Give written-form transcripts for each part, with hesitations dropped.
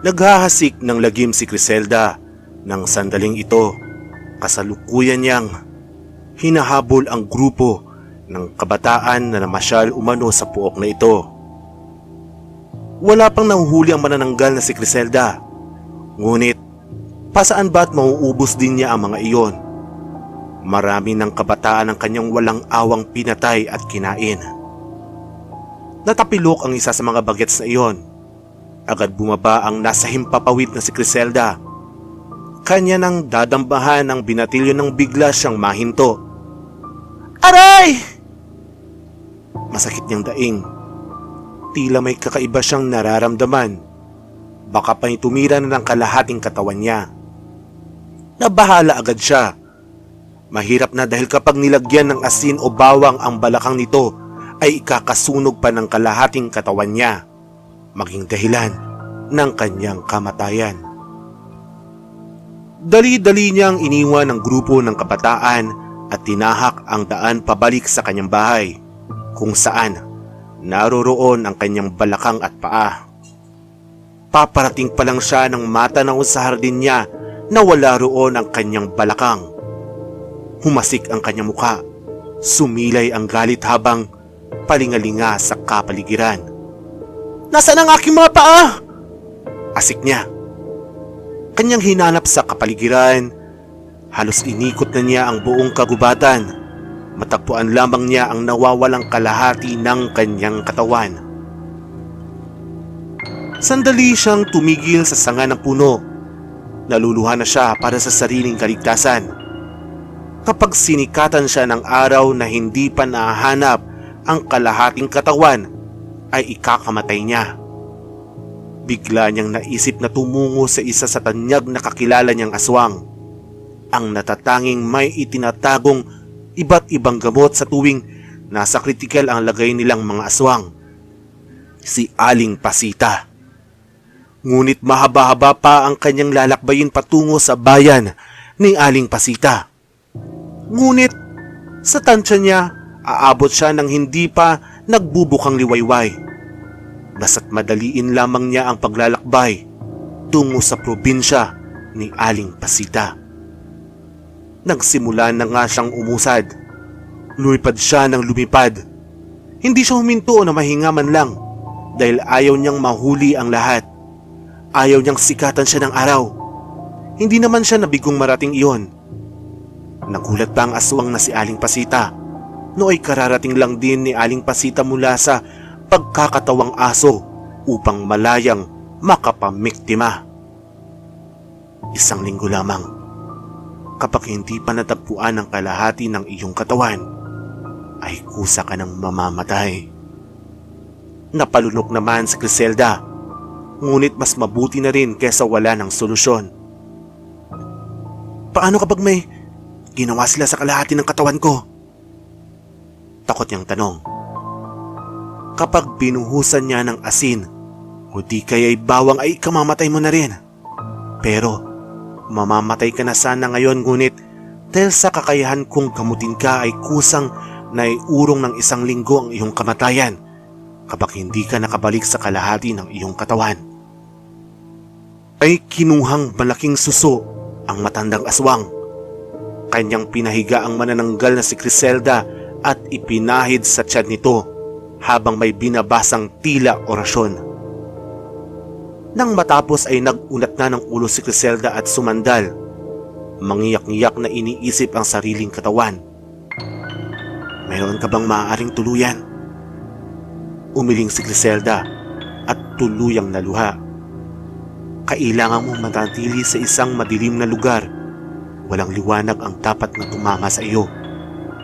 Naghahasik ng lagim si Criselda nang sandaling ito kasalukuyan niyang hinahabol ang grupo ng kabataan na namasyal umano sa puok na ito. Wala pang nahuhuli ang manananggal na si Criselda, ngunit pasaan ba't mauubos din niya ang mga iyon? Marami ng kabataan ang kanyang walang awang pinatay at kinain. Natapilok ang isa sa mga bagets na iyon. Agad bumaba ang nasa himpapawid na si Criselda. Kanya nang dadambahan ang binatilyo ng bigla siyang mahinto. Aray! Masakit niyang daing. Tila may kakaiba siyang nararamdaman. Baka pa'y tumira na ng kalahating katawan niya. Nabahala agad siya. Mahirap na dahil kapag nilagyan ng asin o bawang ang balakang nito ay ikakasunog pa ng kalahating katawan niya, maging dahilan ng kanyang kamatayan. Dali-dali niyang iniwan ang grupo ng kabataan at tinahak ang daan pabalik sa kanyang bahay, kung saan naroroon ang kanyang balakang at paa. Paparating pa lang siya nang matanaw sa hardin niya na wala roon ang kanyang balakang. Humasik ang kanyang muka, sumilay ang galit habang palingalinga sa kapaligiran. Nasaan ang aking mga paa? Asik niya. Kanyang hinanap sa kapaligiran. Halos inikot na niya ang buong kagubatan. Matagpuan lamang niya ang nawawalang kalahati ng kanyang katawan. Sandali siyang tumigil sa sanga ng puno. Naluluha na siya para sa sariling kaligtasan. Kapag sinikatan siya ng araw na hindi pa nahanap ang kalahating katawan, ay ikakamatay niya. Bigla niyang naisip na tumungo sa isa sa tanyag na kakilala niyang aswang. Ang natatanging may itinatagong iba't ibang gamot sa tuwing nasa kritikal ang lagay nilang mga aswang. Si Aling Pasita. Ngunit mahaba-haba pa ang kanyang lalakbayin patungo sa bayan ni Aling Pasita. Ngunit sa tansya niya, aabot siya ng hindi pa nagbubukang liwayway. Basta't madaliin lamang niya ang paglalakbay tungo sa probinsya ni Aling Pasita. Nagsimula na nga siyang umusad. Lumipad siya ng lumipad. Hindi siya huminto o na mahinga man lang dahil ayaw niyang mahuli ang lahat. Ayaw niyang sikatan siya ng araw. Hindi naman siya nabigong marating iyon. Nagulat pa ang aswang na si Aling Pasita. Nooy kararating lang din ni Aling Pasita mula sa pagkakatawang aso upang malayang makapamiktima. 1 linggo lamang. Kapag hindi pa natagpuan ang kalahati ng iyong katawan, ay kusa ka ng mamamatay. Napalunok naman si Criselda, ngunit mas mabuti na rin kaysa wala ng solusyon. Paano kapag may ginawa sila sa kalahati ng katawan ko? Takot niyang tanong. Kapag binuhusan niya ng asin o di kaya'y bawang ay kamamatay mo na rin. Pero mamamatay ka na sana ngayon, ngunit dahil sa kakayahan kong gamutin ka ay kusang naiurong ng 1 linggo ang iyong kamatayan kapag hindi ka nakabalik sa kalahati ng iyong katawan. Ay kinuhang malaking suso ang matandang aswang. Kanyang pinahiga ang manananggal na si Criselda at ipinahid sa tiyan nito habang may binabasang tila orasyon. Nang matapos ay nag-unat na ng ulo si Criselda at sumandal. Mangiyak-ngiyak na iniisip ang sariling katawan. Mayroon ka bang maaaring tuluyan? Umiling si Criselda at tuluyang naluha. Kailangan mong manatili sa isang madilim na lugar. Walang liwanag ang dapat na tumama sa iyo,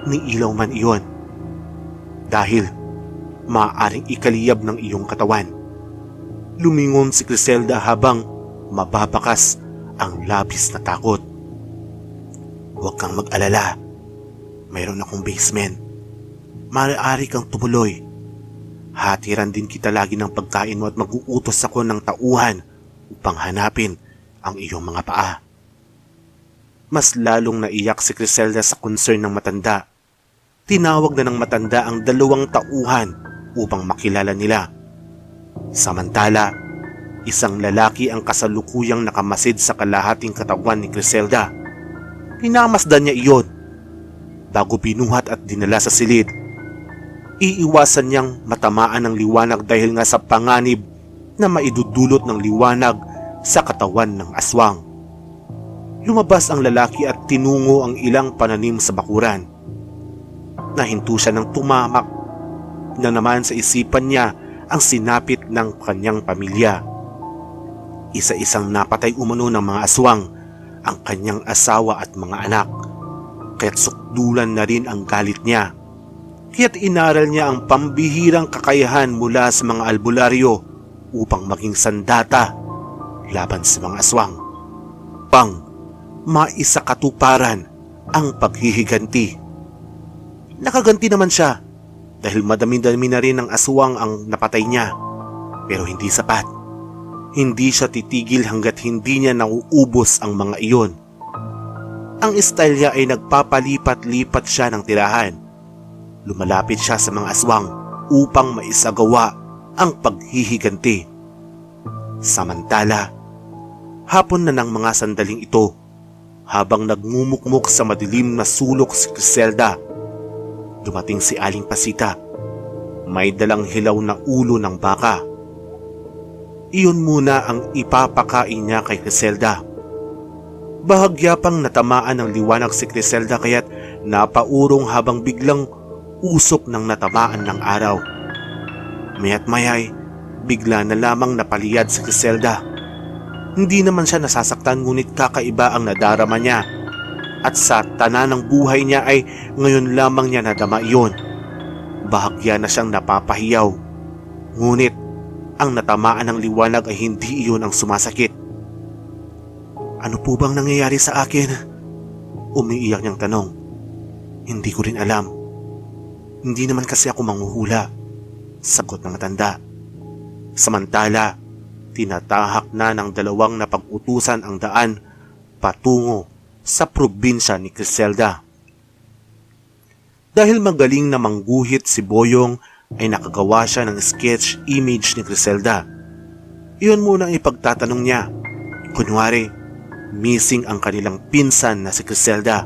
ni ilaw man iyon. Dahil maaaring ikaliyab ng iyong katawan. Lumingon si Criselda habang mababakas ang labis na takot. Huwag kang mag-alala. Mayroon akong basement. Maaari kang tumuloy. Hatiran din kita lagi ng pagkain mo at mag-uutos ako ng tauhan upang hanapin ang iyong mga paa. Mas lalong naiyak si Criselda sa concern ng matanda. Tinawag na ng matanda ang 2 tauhan upang makilala nila. Samantala, Isang lalaki ang kasalukuyang nakamasid sa kalahating katawan ni Griselda. Pinamasdan niya iyon bago binuhat at dinala sa silid. Iiwasan niyang matamaan ng liwanag dahil nga sa panganib na maidudulot ng liwanag sa katawan ng aswang. Lumabas ang lalaki at tinungo ang ilang pananim sa bakuran. Nahinto siya ng tumamak na naman sa isipan niya ang sinapit ng kanyang pamilya. Isa-isang napatay umano ng mga aswang ang kanyang asawa at mga anak, kaya't sukdulan na rin ang galit niya. Kaya't inaral niya ang pambihirang kakayahan mula sa mga albularyo upang maging sandata laban sa mga aswang. Pang maisakatuparan ang paghihiganti. Nakaganti naman siya dahil madami-dami na rin ng aswang ang napatay niya, pero hindi sapat. Hindi siya titigil hanggat hindi niya nauubos ang mga iyon. Ang style niya ay nagpapalipat-lipat siya ng tirahan. Lumalapit siya sa mga aswang upang maisagawa ang paghihiganti. Samantala, hapon na ng mga sandaling ito, habang nagmumukmok sa madilim na sulok si Griselda, dumating si Aling Pasita. May dalang hilaw na ulo ng baka. Iyon muna ang ipapakain niya kay Griselda. Bahagya pang natamaan ng liwanag si Griselda kaya't napaurong habang biglang usok ng natamaan ng araw. Maya't mayay, bigla na lamang napaliyad si Griselda. Hindi naman siya nasasaktan ngunit kakaiba ang nadarama niya. At sa tanan ng buhay niya ay ngayon lamang niya nadama iyon. Bahagya na siyang napapahiyaw. Ngunit ang natamaan ng liwanag ay hindi iyon ang sumasakit. Ano po bang nangyayari sa akin? Umiiyak niyang tanong. Hindi ko rin alam. Hindi naman kasi ako manghuhula, sagot ng matanda. Samantala, tinatahak na ng dalawang napag-utusan ang daan patungo sa probinsya ni Griselda. Dahil magaling na mangguhit si Boyong ay nakagawa siya ng sketch image ni Griselda. Iyon muna ang ipagtatanong niya. Kunwari, missing ang kanilang pinsan na si Griselda.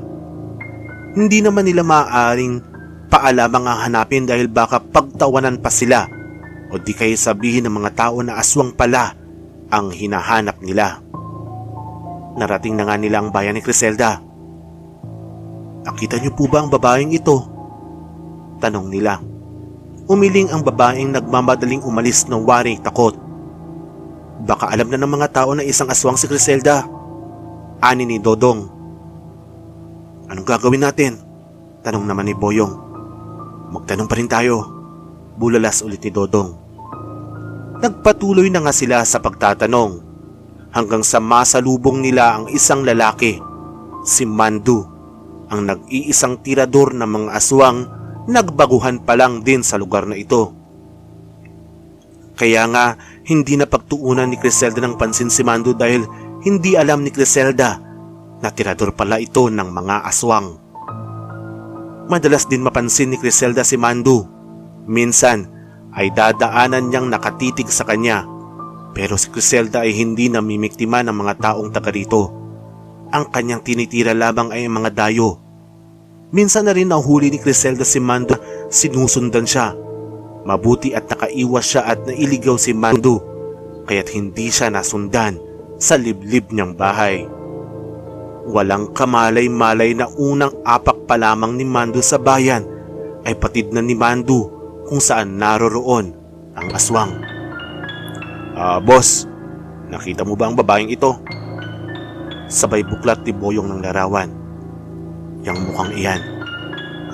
Hindi naman nila maaaring paalamang ang hanapin dahil baka pagtawanan pa sila o di kaya sabihin ng mga tao na aswang pala ang hinahanap nila. Narating na nga nila ang bayan ni Griselda. Nakita niyo po ba ang babaeng ito? Tanong nila. Umiling ang babaeng nagmamadaling umalis ng waring takot. Baka alam na ng mga tao na isang aswang si Griselda. Ani ni Dodong. Anong gagawin natin? Tanong naman ni Boyong. Magtanong pa rin tayo. Bulalas ulit ni Dodong. Nagpatuloy na nga sila sa pagtatanong hanggang sa masalubong nila ang isang lalaki, si Mandu, ang nag-iisang tirador ng mga aswang. Nagbaguhan pa lang din sa lugar na ito. Kaya nga hindi na pagtuunan ni Griselda ng pansin si Mandu dahil hindi alam ni Griselda na tirador pala ito ng mga aswang. Madalas din mapansin ni Griselda si Mandu. Minsan ay dadaanan niyang nakatitig sa kanya, pero si Griselda ay hindi namimiktima ng mga taong taga rito. Ang kanyang tinitira lamang ay mga dayo. Minsan na rin nahuli ni Griselda si Mandu, sinusundan siya. Mabuti at nakaiwas siya at nailigaw si Mandu, kaya't hindi siya nasundan sa liblib niyang bahay. Walang kamalay-malay na unang apak pa lamang ni Mandu sa bayan ay patid na ni Mandu kung saan naroroon ang aswang. Boss, nakita mo ba ang babaeng ito? Sabay buklat ni Boyong ng larawan. Yang mukhang iyan.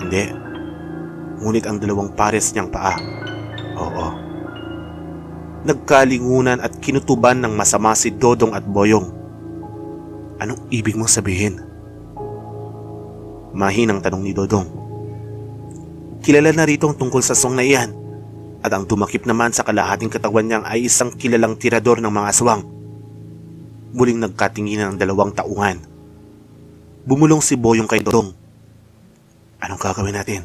Hindi. Ngunit ang dalawang pares niyang paa. Oo. Nagkalingunan at kinutuban ng masama si Dodong at Boyong. Anong ibig mong sabihin? Mahinang tanong ni Dodong. Kilala na rito ang tungkol sa aswang na iyan. At ang dumakip naman sa kalahating katawan niyang ay isang kilalang tirador ng mga aswang. Muling nagkatinginan ng dalawang taungan. Bumulong si Boyong kay Dodong. Anong gagawin natin?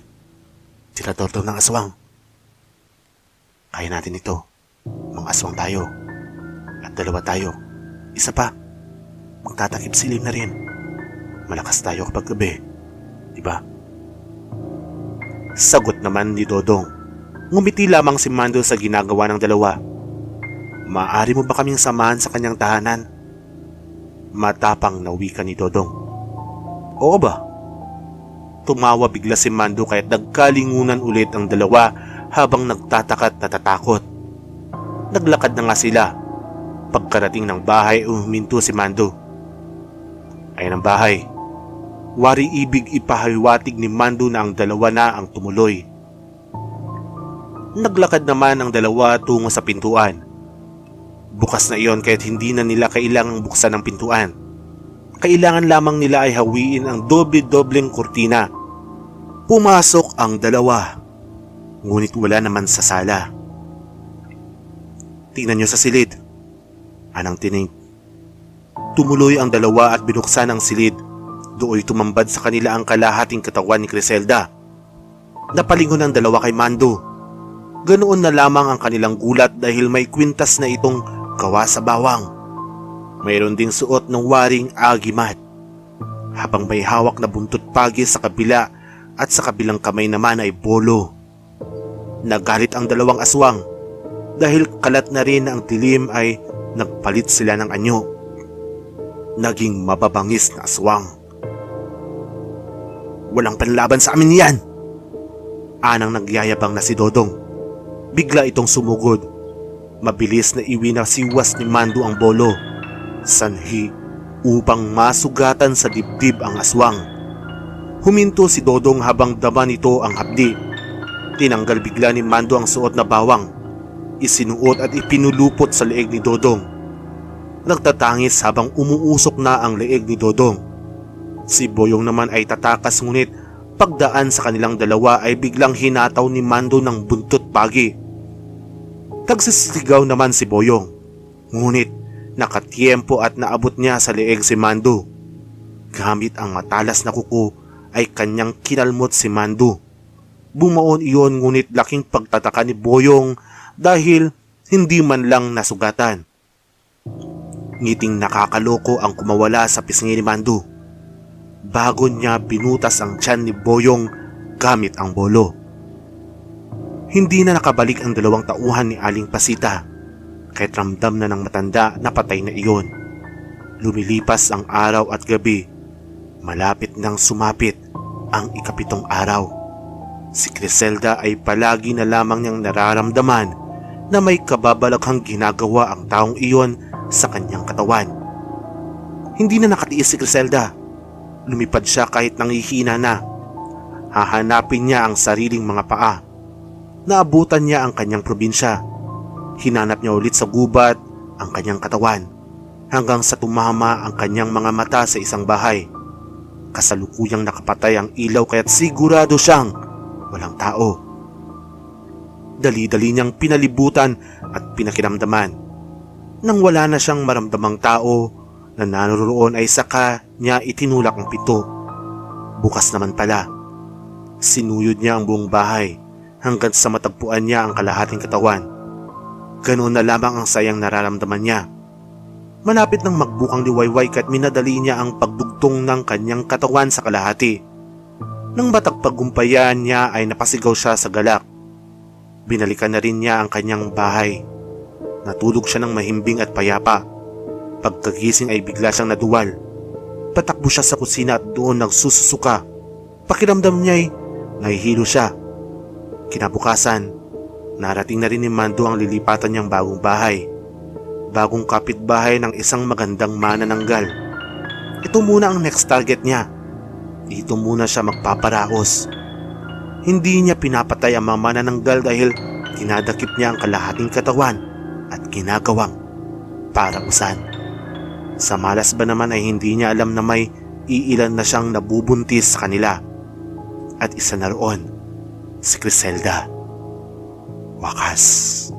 Tirador daw ng aswang. Kaya natin ito. Mga aswang tayo. At dalawa tayo. Isa pa, magtatakip silim na rin. Malakas tayo kapag gabi, di ba? Sagot naman ni Dodong. Ngumiti lamang si Mando sa ginagawa ng dalawa. Maaari mo ba kaming samahan sa kanyang tahanan? Matapang na wika ni Dodong. Oo ba? Tumawa bigla si Mando kaya't nagkalingunan ulit ang dalawa habang nagtataka at natatakot. Naglakad na nga sila. Pagkarating ng bahay huminto si Mando. Ayan ang bahay. Wari ibig ipahiwatig ni Mando na ang dalawa na ang tumuloy. Naglakad naman ang dalawa tungo sa pintuan. Bukas na iyon kaya't hindi na nila kailangang buksan ang pintuan. Kailangan lamang nila ay hawiin ang doble-dobleng kurtina. Pumasok ang dalawa. Ngunit wala naman sa sala. Tingnan nyo sa silid. Anang tinig. Tumuloy ang dalawa at binuksan ang silid. Dooy tumambad sa kanila ang kalahating katawan ni Criselda. Napalingon ang dalawa kay Mando. Ganoon na lamang ang kanilang gulat dahil may kwintas na itong gawa sa bawang. Mayroon ding suot ng waring agimat. Habang may hawak na buntot pagi sa kabila at sa kabilang kamay naman ay bolo. Nagalit ang dalawang aswang. Dahil kalat na rin ang dilim ay nagpalit sila ng anyo. Naging mababangis na aswang. Walang panlaban sa amin yan! Anang nagyayabang na si Dodong. Bigla itong sumugod. Mabilis na iwinasiwas ni Mando ang bolo. Sanhi upang masugatan sa dibdib ang aswang. Huminto si Dodong habang dama nito ang hapdi. Tinanggal bigla ni Mando ang suot na bawang. Isinuot at ipinulupot sa leeg ni Dodong. Nagtatangis habang umuusok na ang leeg ni Dodong. Si Boyong naman ay tatakas ngunit pagdaan sa kanilang dalawa ay biglang hinataw ni Mando ng buntot pagi. Tagsisigaw naman si Boyong. Ngunit nakatiempo at naabot niya sa leeg si Mando. Gamit ang matalas na kuko ay kanyang kinalmot si Mando. Bumaon iyon ngunit laking pagtataka ni Boyong dahil hindi man lang nasugatan. Ngiting nakakaloko ang kumawala sa pisngi ni Mando. Bago niya binutas ang tiyan ni Boyong gamit ang bolo. Hindi na nakabalik ang dalawang tauhan ni Aling Pasita. Kahit ramdam na ng matanda na patay na iyon. Lumilipas ang araw at gabi. Malapit nang sumapit ang ikapitong araw. Si Criselda ay palagi na lamang niyang nararamdaman na may kababalaghang ginagawa ang taong iyon sa kanyang katawan. Hindi na nakatiis si Criselda. Lumipad siya kahit nangihina na. Hahanapin niya ang sariling mga paa. Naabutan niya ang kanyang probinsya. Hinanap niya ulit sa gubat ang kanyang katawan hanggang sa tumama ang kanyang mga mata sa isang bahay. Kasalukuyang nakapatay ang ilaw kaya't sigurado siyang walang tao. Dali-dali niyang pinalibutan at pinakiramdaman. Nang wala na siyang maramdamang tao na naroroon ay saka niya itinulak ang pinto. Bukas naman pala. Sinuyod niya ang buong bahay hanggang sa matagpuan niya ang kalahating katawan. Ganoon na lamang ang sayang nararamdaman niya. Malapit nang magbukang liwayway kaya't minadali niya ang pagdugtong ng kanyang katawan sa kalahati. Nang matagpagumpayan niya ay napasigaw siya sa galak. Binalikan na rin niya ang kanyang bahay. Natulog siya ng mahimbing at payapa. Pagkagising ay bigla siyang naduwal. Patakbo siya sa kusina at doon nagsususuka. Pakiramdam niya ay nahihilo siya. Kinabukasan, narating na rin ni Mando ang lilipatan niyang bagong bahay. Bagong kapitbahay ng isang magandang manananggal. Ito muna ang next target niya. Dito muna siya magpaparaos. Hindi niya pinapatay ang mga manananggal dahil dinadakip niya ang kalahating katawan at ginagawang parausan. Sa malas ba naman ay hindi niya alam na may iilan na siyang nabubuntis sa kanila. At isa na roon, si Criselda. Wakas.